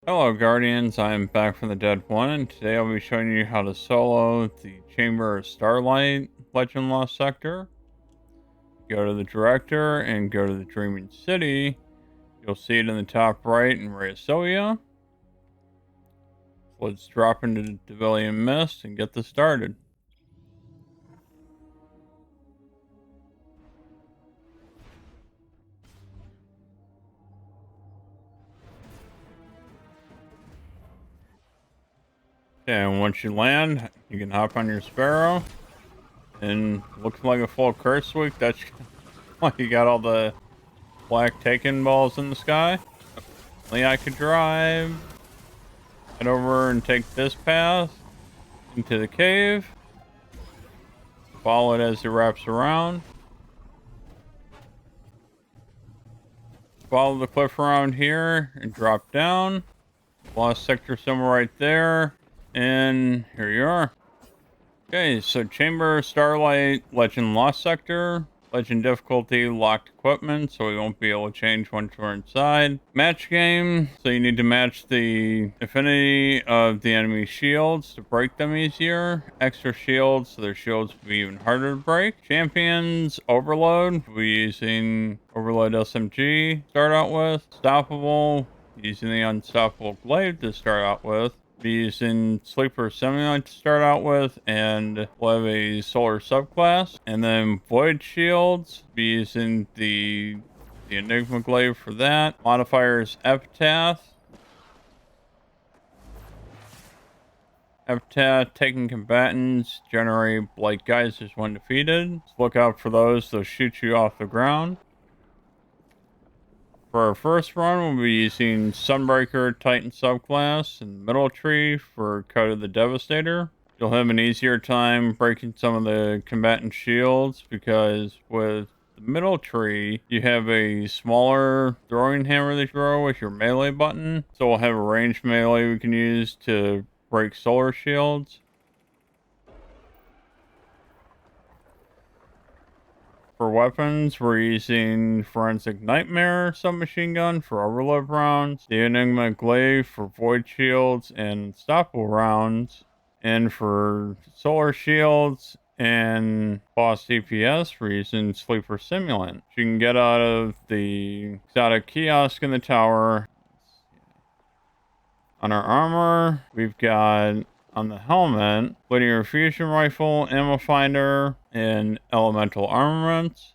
Hello Guardians, I'm back from the Dead One, and today I'll be showing you how to solo the Chamber of Starlight Legend Lost Sector. Go to the director and go to the Dreaming City. You'll see it in the top right in Rheasolia. So let's drop into the Devilian Mist and get this started. And once you land, you can hop on your Sparrow. And looks like a full curse week. That's why you got all the black taken balls in the sky. Only I could drive. Head over and take this path into the cave. Follow it as it wraps around. Follow the cliff around here and drop down. Lost sector somewhere right there. And here you are. Okay, so Chamber, Starlight, Legend Lost Sector. Legend difficulty, locked equipment, so we won't be able to change once we're inside. Match game, so you need to match the affinity of the enemy shields to break them easier. Extra shields, so their shields will be even harder to break. Champions, Overload, we'll be using Overload SMG to start out with. Stoppable, using the Unstoppable Glaive to start out with. Be using Sleeper Simulant to start out with, and we'll have a Solar subclass. And then Void Shields, be using the Enigma Glaive for that. Modifiers Epitaph. Epitaph, taking combatants, generate Blight Geysers when defeated. So look out for those, they'll shoot you off the ground. For our first run, we'll be using Sunbreaker Titan subclass in the middle tree for Code of the Devastator. You'll have an easier time breaking some of the combatant shields because with the middle tree, you have a smaller throwing hammer that you throw with your melee button. So we'll have a ranged melee we can use to break solar shields. For weapons, we're using Forensic Nightmare submachine gun for overload rounds, the Enigma Glaive for void shields and unstoppable rounds, and for solar shields and boss DPS, we're using Sleeper Simulant. You can get out of the exotic kiosk in the tower. On our armor, we've got on the helmet, linear fusion rifle, ammo finder, and elemental armaments.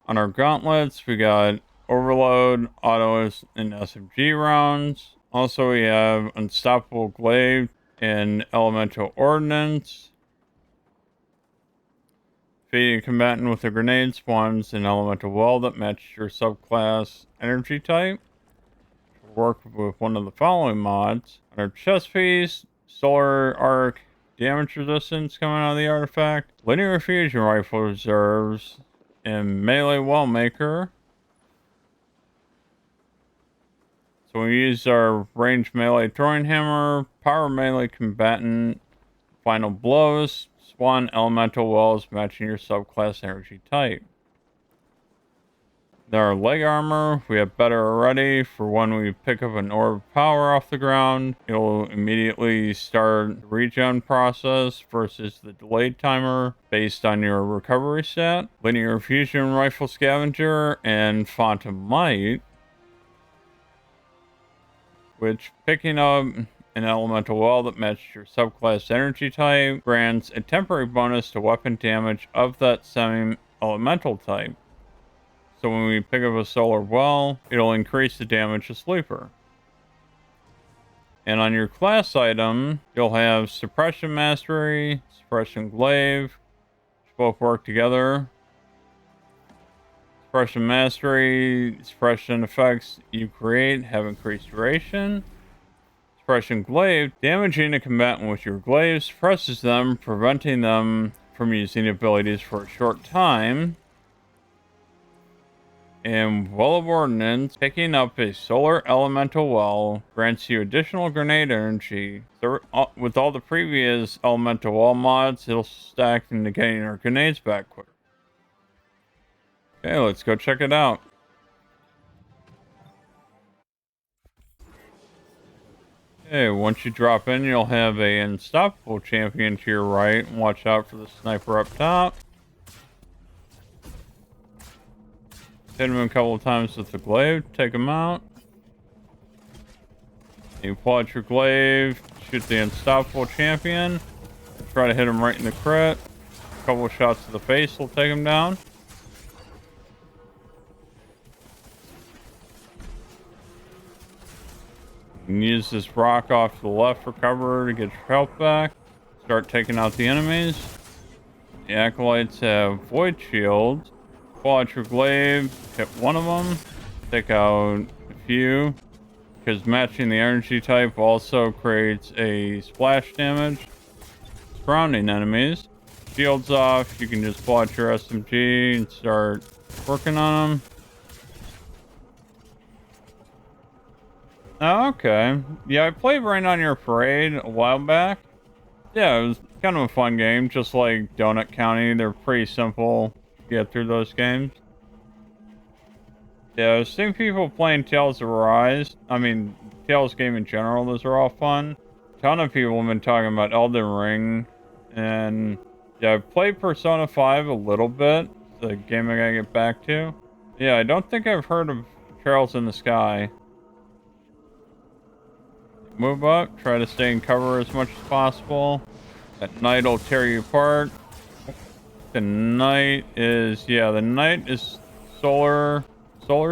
On our gauntlets, we got overload, autos, and SMG rounds. Also, we have unstoppable glaive and elemental ordnance. Feeding a combatant with a grenade spawns an elemental well that matches your subclass energy type. Work with one of the following mods. On our chest piece, solar arc, damage resistance coming out of the artifact, linear fusion rifle reserves, and melee well maker. So we use our ranged melee throwing hammer, power melee combatant, final blows, spawn elemental wells matching your subclass energy type. Our leg armor, we have better already. For when we pick up an orb of power off the ground, it'll immediately start the regen process versus the delayed timer based on your recovery stat. Linear fusion rifle scavenger and phantom might, which picking up an elemental well that matches your subclass energy type grants a temporary bonus to weapon damage of that same elemental type. So when we pick up a solar well, it'll increase the damage to Sleeper. And on your class item, you'll have Suppression Mastery, Suppression Glaive, which both work together. Suppression Mastery, suppression effects you create have increased duration. Suppression Glaive, damaging a combatant with your glaive suppresses them, preventing them from using abilities for a short time. And Well of Ordnance, picking up a solar elemental well grants you additional grenade energy. So, with all the previous elemental well mods, it'll stack into getting our grenades back quicker. Okay, let's go check it out. Hey, once you drop in, you'll have a unstoppable champion to your right. Watch out for the sniper up top. Hit him a couple of times with the glaive, take him out. You pull out your glaive, shoot the unstoppable champion. Try to hit him right in the crit. A couple of shots to the face will take him down. You can use this rock off to the left for cover to get your health back. Start taking out the enemies. The acolytes have void shields. Pull out your glaive, hit one of them, take out a few, because matching the energy type also creates a splash damage. Surrounding enemies. Shields off, you can just pull out your SMG and start working on them. Oh, okay. Yeah, I played Rain on Your Parade a while back. Yeah, it was kind of a fun game, just like Donut County. They're pretty simple to get through those games. Yeah, I've seen people playing Tales of Arise. I mean, Tales game in general, those are all fun. A ton of people have been talking about Elden Ring. And yeah, I've played Persona 5 a little bit. The game I gotta get back to. Yeah, I don't think I've heard of Trails in the Sky. Move up, try to stay in cover as much as possible. That knight will tear you apart. The knight is, yeah, the knight is solar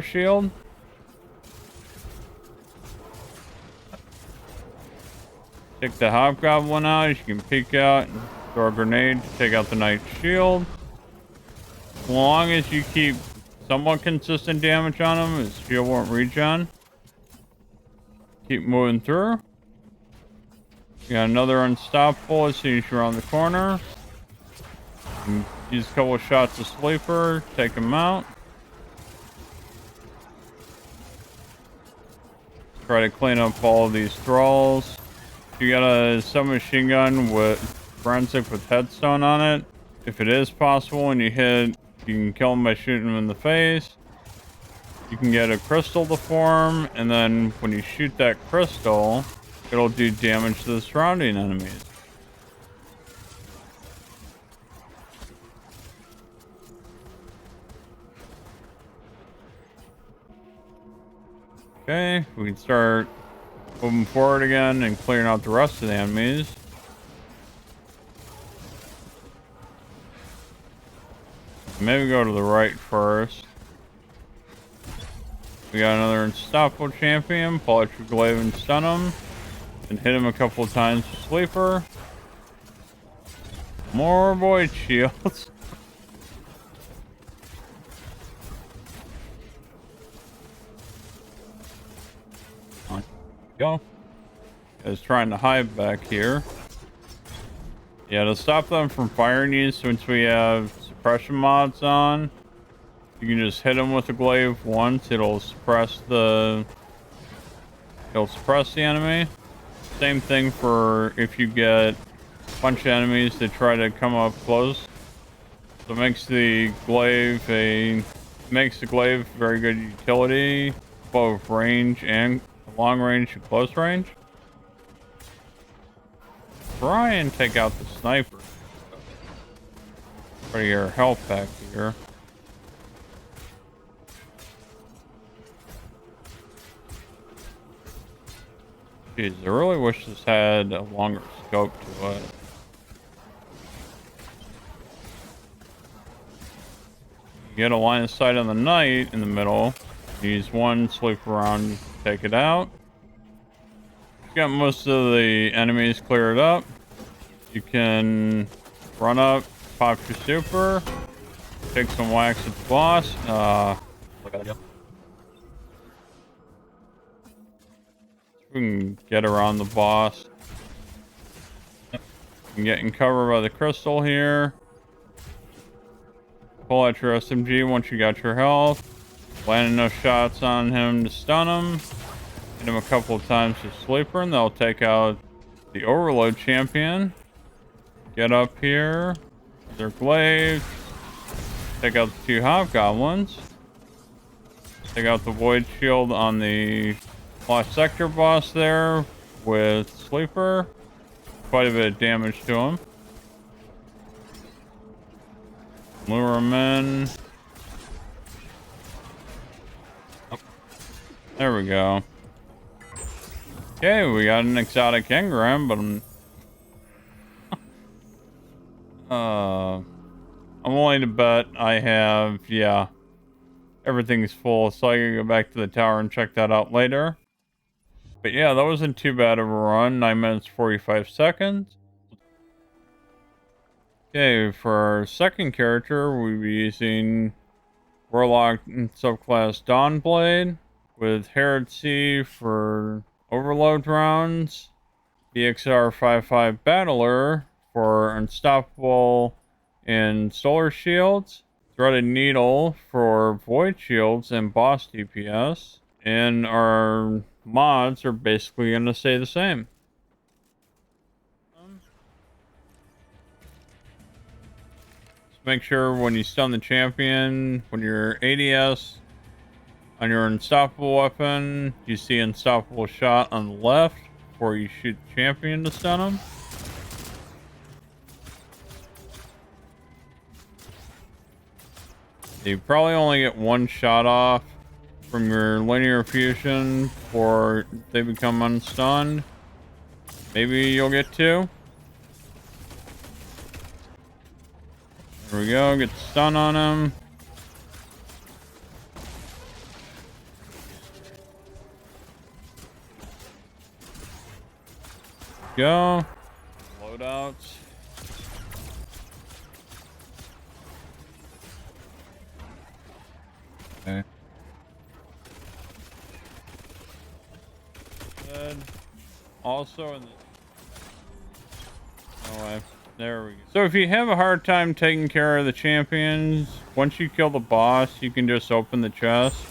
shield. Take the hobgoblin out, you can peek out and throw a grenade to take out the knight's shield. As long as you keep somewhat consistent damage on him, his shield won't regen. Keep moving through. You got another unstoppable as soon as you're around the corner. Use a couple of shots of sleeper, take him out. Try to clean up all of these thralls. You got a submachine gun with forensic with headstone on it. If it is possible and you hit, you can kill him by shooting him in the face. You can get a crystal to form, and then when you shoot that crystal, it'll do damage to the surrounding enemies. Okay, we can start moving forward again and clearing out the rest of the enemies. Maybe go to the right first. We got another unstoppable champion. Pull out your glaive and stun him. And hit him a couple of times with sleeper. More void shields. On go. I was trying to hide back here. Yeah, to stop them from firing you, since we have suppression mods on, you can just hit them with the glaive once. It'll suppress the enemy. Same thing for if you get a bunch of enemies that try to come up close. So it makes the glaive very good utility, both range and long range and close range. Try and take out the sniper. For your health back here. Jeez, I really wish this had a longer scope to it. You get a line of sight on the knight in the middle. Use one sweep around, take it out. You got most of the enemies cleared up. You can run up, pop your super, take some wax at the boss. We can get around the boss. You can get in cover by the crystal here. Pull out your SMG once you got your health. Land enough shots on him to stun him. Hit him a couple of times with sleeper and they'll take out the overload champion. Get up here. Their glaive. Take out the two hobgoblins. Take out the void shield on the Lost Sector boss there. with Sleeper. Quite a bit of damage to him. Lure him in. Oh, there we go. Okay, we got an exotic engram, but I'm willing to bet I have, yeah, everything's full, so I can go back to the tower and check that out later. But yeah, that wasn't too bad of a run. 9 minutes, 45 seconds. Okay, for our second character, we'll be using Warlock subclass Dawnblade with Heresy for overload rounds, BXR-55 Battler for unstoppable and solar shields, Threaded Needle for void shields and boss DPS, and our mods are basically going to stay the same. Just make sure when you stun the champion, when you're ADS on your unstoppable weapon, you see unstoppable shot on the left before you shoot the champion to stun him. You probably only get one shot off from your linear fusion before they become unstunned. Maybe you'll get two. There we go, get the stun on him. Go. Loadouts. Okay. Good. Also in the... Oh, there we go. So if you have a hard time taking care of the champions, once you kill the boss, you can just open the chest.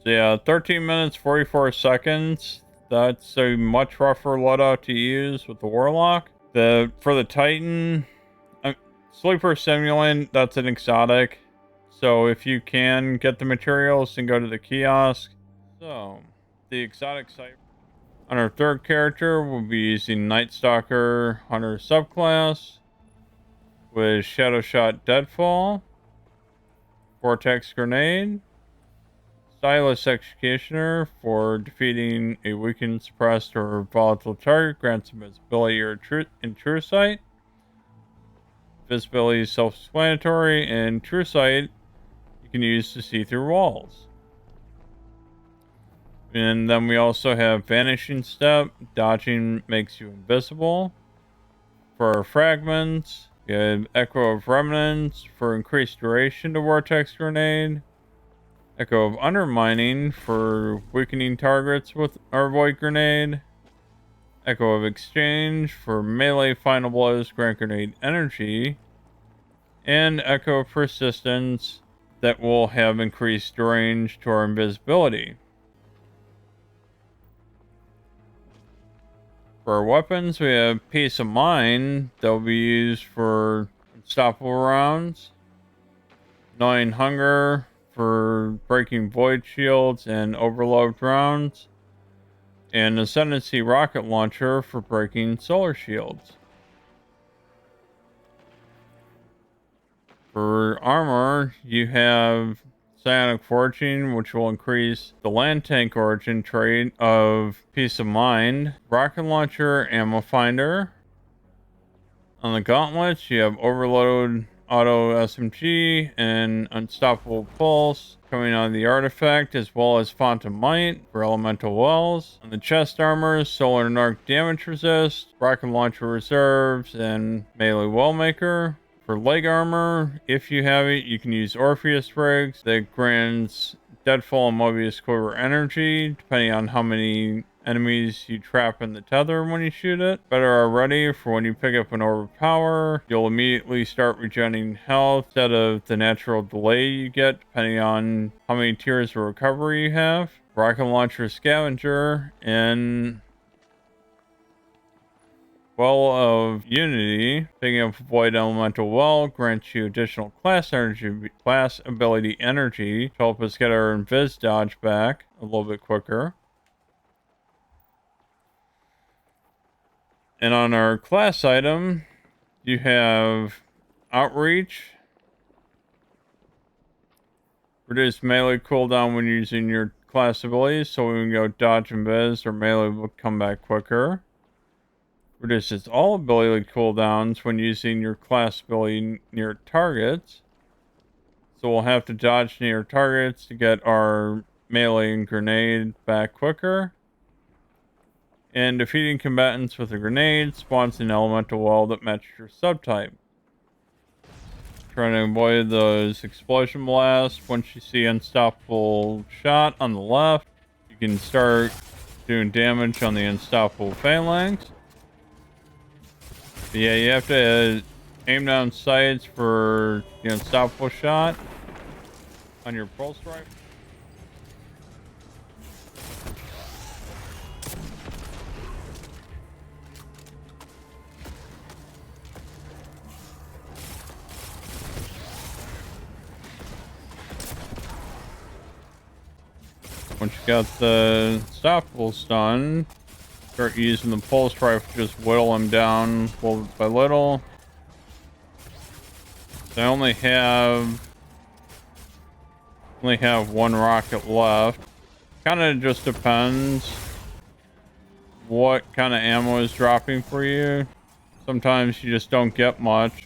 So yeah, 13 minutes, 44 seconds. That's a much rougher loadout to use with the Warlock. For the Titan, Sleeper Simulant, that's an exotic. So if you can get the materials and go to the kiosk. So, the exotic site. On our third character, we'll be using Night Stalker Hunter subclass with Shadow Shot Deadfall, Vortex Grenade, Stylus Executioner for defeating a weakened, suppressed, or volatile target, grants invisibility or in True Sight. Visibility is self-explanatory, and True Sight you can use to see through walls. And then we also have Vanishing Step. Dodging makes you invisible. For our fragments, we have Echo of Remnants for increased duration to Vortex Grenade. Echo of Undermining for weakening targets with our Void Grenade. Echo of Exchange for melee final blows, grant grenade energy. And Echo of Persistence that will have increased range to our invisibility. For our weapons, we have Peace of Mind that will be used for unstoppable rounds. Gnawing Hunger for breaking void shields and overload rounds. And Ascendancy Rocket Launcher for breaking solar shields. For armor, you have Psionic Forging, which will increase the land tank origin trait of Peace of Mind. Rocket Launcher, Ammo Finder. On the gauntlets, you have Overload Auto SMG and Unstoppable Pulse coming out of the artifact, as well as Phantom Might for Elemental Wells. On the chest armor, Solar and Arc Damage Resist, Rocket Launcher Reserves, and Melee Wellmaker. For leg armor, if you have it, you can use Orpheus Rigs that grants Deadfall and Mobius Quiver energy, depending on how many enemies you trap in the tether when you shoot it. Better already for when you pick up an Orb of Power, you'll immediately start regenerating health instead of the natural delay you get, depending on how many tiers of recovery you have. Rocket Launcher Scavenger, and Well of Unity, picking up Void Elemental Well grants you additional class ability energy to help us get our invis dodge back a little bit quicker. And on our class item, you have Outreach. Reduce melee cooldown when using your class abilities, so we can go dodge and biz, or melee will come back quicker. Reduces all ability cooldowns when using your class ability near targets. So we'll have to dodge near targets to get our melee and grenade back quicker. And defeating combatants with a grenade spawns an elemental well that matches your subtype. Trying to avoid those explosion blasts. Once you see unstoppable shot on the left, you can start doing damage on the unstoppable phalanx. But yeah, you have to aim down sights for the unstoppable shot on your pulse rifle. Once you got the unstoppable stun, start using the pulse rifle, just whittle them down little by little. I only have one rocket left. Kind of just depends what kind of ammo is dropping for you. Sometimes you just don't get much.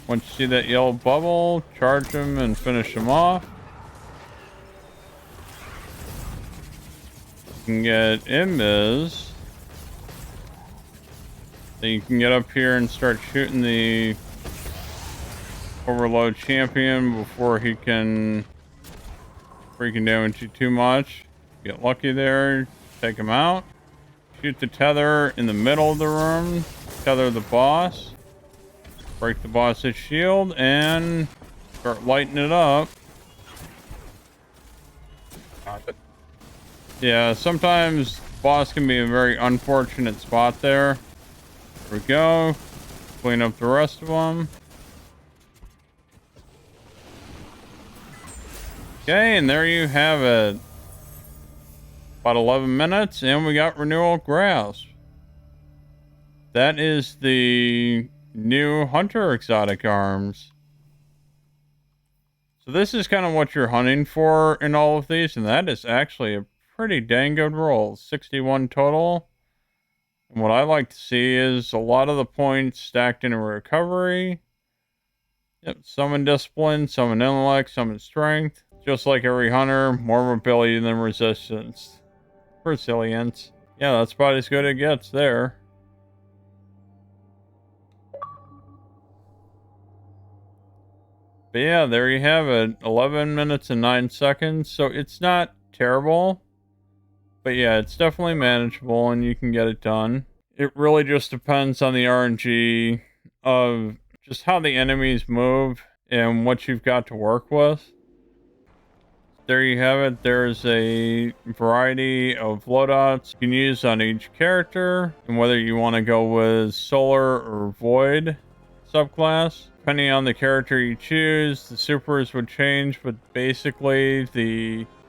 Once you see that yellow bubble, charge them and finish them off. You can get invis. Then you can get up here and start shooting the overload champion before he can damage you too much. Get lucky there, take him out. Shoot the tether in the middle of the room, tether the boss. Break the boss's shield and start lighting it up. Yeah, sometimes boss can be a very unfortunate spot there. There we go. Clean up the rest of them. Okay, and there you have it. About 11 minutes and we got Renewal Grasp. That is the new Hunter exotic arms. So this is kind of what you're hunting for in all of these, and that is actually a pretty dang good roll. 61 total. And what I like to see is a lot of the points stacked in a recovery. Yep, some in discipline, some in intellect, some in strength. Just like every hunter, more mobility than resistance. Resilience. Yeah, that's about as good as it gets there. But yeah, there you have it. 11 minutes and 9 seconds. So it's not terrible. But yeah, it's definitely manageable and you can get it done. It really just depends on the RNG of just how the enemies move and what you've got to work with. There you have it. There's a variety of loadouts you can use on each character. And whether you want to go with Solar or Void subclass. Depending on the character you choose, the supers would change, but basically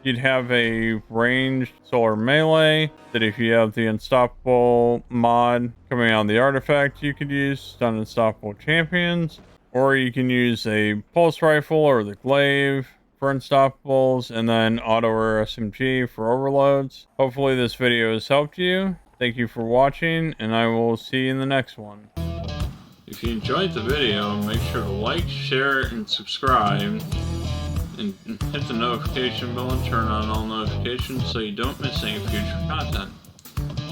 you'd have a ranged solar melee that if you have the unstoppable mod coming out of the artifact, you could use stun unstoppable champions, or you can use a pulse rifle or the glaive for unstoppables, and then auto or SMG for overloads. Hopefully this video has helped you. Thank you for watching, and I will see you in the next one. If you enjoyed the video, make sure to like, share, and subscribe. And hit the notification bell and turn on all notifications so you don't miss any future content.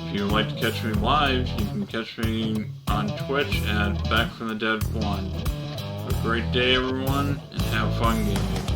If you would like to catch me live, you can catch me on Twitch at Back from the Dead 1. Have a great day, everyone, and have fun gaming.